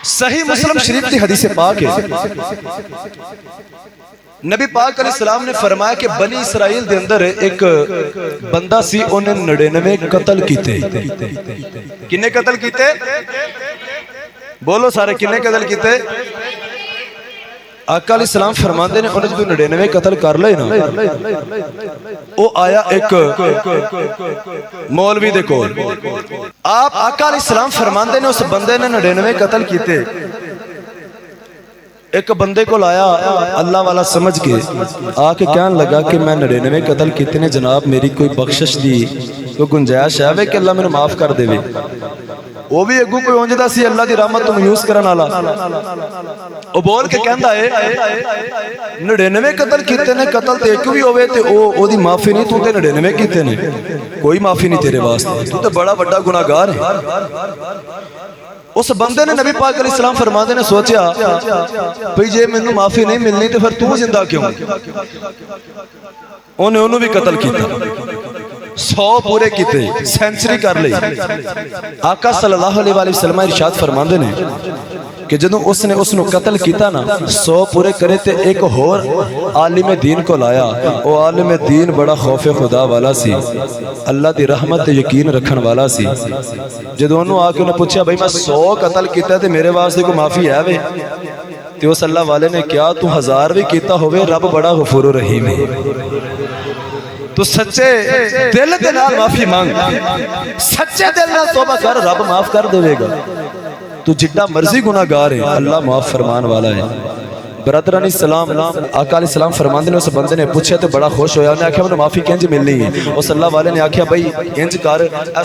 صحیح مسلم شریف کی حدیث پاک ہے، نبی پاک علیہ السلام نے فرمایا کہ بنی اسرائیل دے اندر ایک بندہ سی، انہیں 99 قتل کیتے. کنے قتل کیتے؟ بولو سارے، کنے قتل کیتے؟ آقا علیہ السلام فرماندے نے انہیں جو 99 قتل کر لئے نا، وہ آیا ایک مولوی دے کول. آپ آقا علیہ السلام فرماندے نے اس بندے نے 99 قتل کیتے. ایک بندے کو لایا اللہ والا سمجھ کے، آکے کہنے لگا کہ میں 99 قتل کیتے نے جناب، میری کوئی بخشش دی، کوئی گنجائش ہے کہ اللہ میں نے معاف کر دے. وہ بھی اگو کوئی اونجدہ سی اللہ دی رحمت تم یوز کرن والا، وہ بول کے کہندا ہے 99 قتل کیتے نے، قتل تے ایک بھی ہوئے تے او دی معافی نہیں، تو تے 99 کیتے نے، کوئی معافی نہیں تیرے واسطے، تو تے بڑا بڑا گناہگار ہے. اس بندے نے نبی پاک علیہ السلام فرماندے نے سوچیا بھئی جے میں انہوں معافی نہیں ملنی تو پھر تو زندہ کیوں؟ انہوں بھی قتل کیتا، 100 پورے کیتے، سینچری کر لئی. آقا صلی اللہ علیہ وسلم ارشاد فرماندے نے کہ جدوں اس نے اس نو قتل کیتا نا، 100 پورے کرے تے ایک اور عالم دین کو لایا. وہ عالم دین بڑا خوف خدا والا سی، اللہ دی رحمت یقین رکھن والا سی. جدوں انہوں آکے انہوں پوچھا بھئی میں 100 قتل کیتا تے میرے واسطے کو معافی ہے وے؟ تے اس اللہ والے نے کیا تو 1000 بھی کیتا ہوئے، رب بڑا غفور و رحیم ہے. تو سچے دل دے نال معافی مانگ، سچے دل نال توبہ کر، رب معاف کر دے گا. تو جڈا مرضی گناہگار ہے، اللہ معاف فرمان والا ہے. برادران اسلام، آقا علیہ السلام فرماندے نے اس بندے نے پوچھا تو بڑا خوش ہویا، انہیں آکھیا انہوں معافی کینج ملنی ہے؟ اس اللہ والے نے آکھیا بھئی انج کر،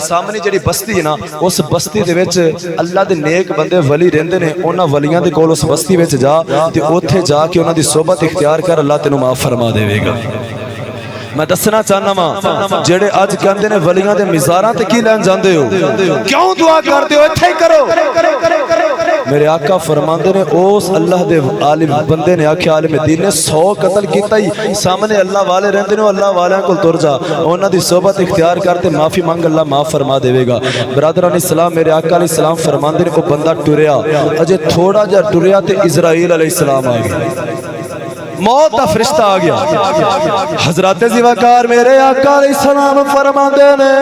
سامنے جڑی بستی ہے نا، اس بستی دے وچ اللہ دے نیک بندے ولی رہندے نے، انہاں ولیاں دے کول اس بستی وچ جا تے اوتھے جا کے انہاں دی صحبت اختیار کر، اللہ تینوں معاف فرما دے گا. میں دسنا چاہنا ماں جڑے آج کہندے نے ولیاں دے مزاراں تے کی لین جاندے ہو، کیوں دعا کردے ہو؟ اتھے ہی کرو. میرے آقا فرماندے نے اس اللہ دے عالم بندے نے آکھیا عالم دین نے 100 قتل کیتا ہی، سامنے اللہ والے رہندے نے، اللہ والیاں کول تر جا، انہاں دی صحبت اختیار کرتے معافی مانگ، اللہ معاف فرما دے گا. برادران اسلام، میرے آقا علیہ السلام فرماندے نے وہ بندہ ٹریا، اجے تھوڑا جا ٹریا تے اسرائیل علیہ السلام آ گیا، موت کا فرشتہ آ گیا. حضرات زیواکار میرے آقا علیہ السلام فرماندے نے،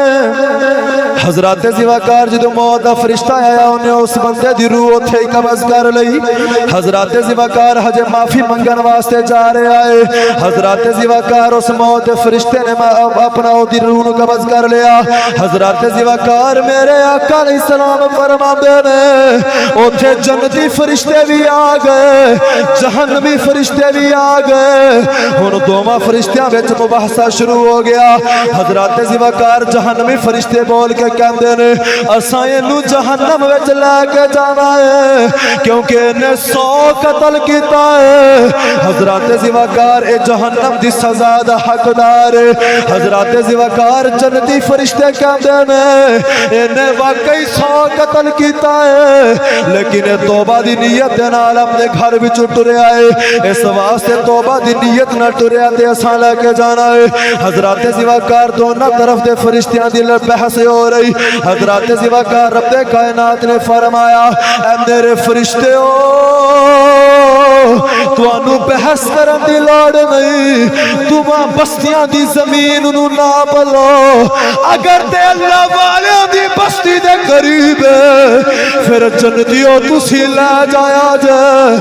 حضرات زیواکار جدو موت کا فرشتہ آیا انہیں اس بندے دی روح اتھے قبض کر لئی. حضرات زیواکار ہجے معافی منگن واسطے جا رہے آئے، حضرات زیواکار اس موت فرشتے نے اپنا دی روح قبض کر لیا. حضرات زیواکار میرے آقا علیہ السلام فرماندے نے اتھے جنتی فرشتے بھی آ گئے، جہنمی فرشتے بھی آ گئے. ان دوما فرشتیاں وچ مباحثہ شروع ہو گیا. حضرات زیواکار جہنمی فرشتے بول کے کہندے نے اساں اینو جہنم وچ لے کے جانا ہے کیونکہ انہیں 100 قتل کیتا ہے. حضرات زیواکار اے جہنم دی سزا دا حقدار ہے. حضرات زیواکار جنتی فرشتے کہندے نے انہیں واقعی 100 قتل کیتا ہے لیکن توبہ دی نیت دے نال اپنے گھر وچ ٹریا ہے، اس واسطے توبہ دی نیت نہ ٹریا تے اساں لے کے جانا ہے. حضرات زیواکار دونوں طرف دے فرشتیاں دی بحث ہو رہی. حضرات زیواکار رب دے کائنات نے فرمایا اے میرے فرشتیو توانو بحث کرن دی لوڑ نہیں، تمہاں بستیاں دی زمین نو ناپ لو، اگر تے اللہ والے دی بستی دے قریب ہے پھر جنتیوں تسی لے جایا جائے.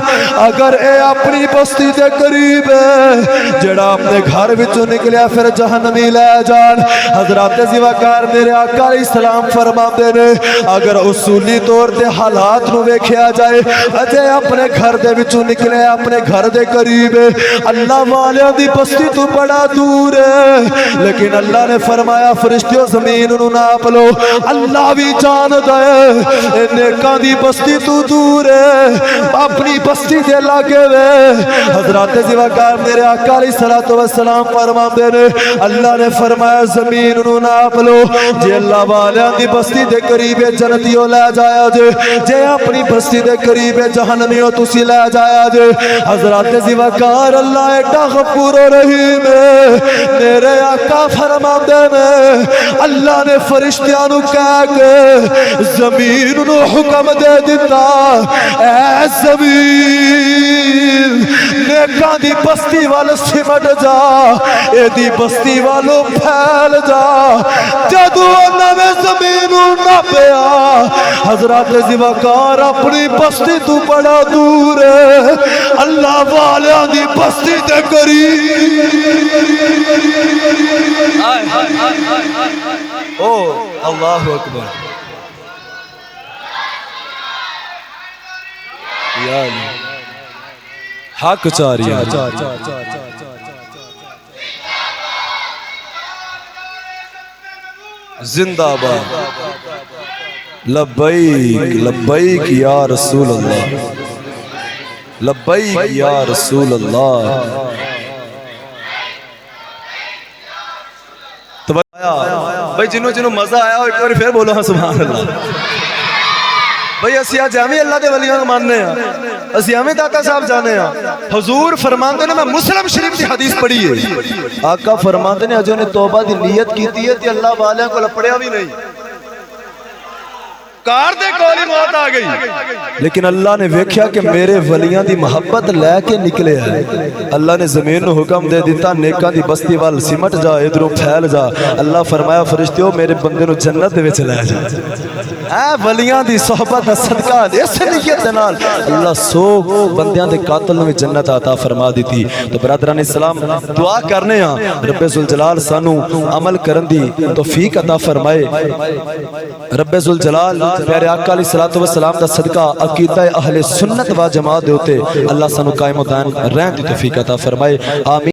اگر اے اپنی بستی دے قریب ہے جڑا اپنے گھر وچوں نکلیا پھر جہنمی لے جان. حضرات زیواکار میرے آقا علیہ السلام فرماتے نے اگر اصولی طور تے حالات نو ویکھیا جائے اجے اپنے گھر دے وچوں نکلے اپنے گھر دے قریب ہے، اللہ والیاں دی بستی تو بڑا دور ہے، لیکن اللہ نے فرمایا فرشتیوں زمین نو ناپ لو. اللہ بھی جاندا ہے نیکاں دی بستی تو دور ہے، اپنی بستی دے لاگے وے. حضرات زیواکار میرے آقا علیہ السلام فرماندے نے اللہ نے فرمایا زمین نو ناپ لو، جے اللہ والیاں دی بستی دے قریب جنتیوں لے جایا جے، جے اپنی بستی دے قریب جہنمیوں تسی لے جایا جے. حضرات زوکار اللہ ایڈا غفور و رحیم میرے آقا فرماندے نے اللہ نے فرشتیاں نو کہہ کے زمین نو حکم دے دیتا اے زمین نیکاں دی بستی وال سمٹ جا اے دی بستی والوں پھیل جا جدو انہاں میں زمین نہ پیا حضرات زوکار اپنی بستی تو بڑا دور ہے اللہ والیاں دی بستی تے قریب او اللہ اکبر یا اللہ حق چاری زندہ باد لبیک لبیک یا رسول اللہ لبیک یا رسول اللہ بھائی جنہوں مزہ آیا ایک بار پھر بولو ہاں سبحان اللہ بھائی اسی آج ہمیں اللہ دے ولیوں کو ماننے ہیں اسی ہمیں داتا صاحب جانے ہیں حضور فرماندے نے میں مسلم شریف کی حدیث پڑھی ہے آقا فرماندے نے اجو نے توبہ دی نیت کیتی ہے تی اللہ والے کو لپڑیا بھی نہیں کار دے کولی موت آ گئی لیکن اللہ نے ویکھیا کہ میرے ولیاں دی محبت لے کے نکلے ہیں اللہ نے زمین نو حکم دے دیتا نیکاں دی بستی وال سمٹ جا ادھروں پھیل جا اللہ فرمایا فرشتیو میرے بندے نو جنت دے وچ لے جا اے ولیاں دی صحبت دا صدقہ اس نیت دے نال اللہ سو بندیاں دے قاتل نو جنت عطا فرما دیتی تو برادران اسلام دعا کرنے ہاں رب ذوالجلال سانو عمل کرن دی توفیق عطا فرمائے رب ذوالجلال پیارے آقا علیہ السلام دا صدقہ عقیدہ اہل سنت و جماعت دے ہوتے اللہ سانو قائم و دائم رہن دی توفیق عطا فرمائے آمین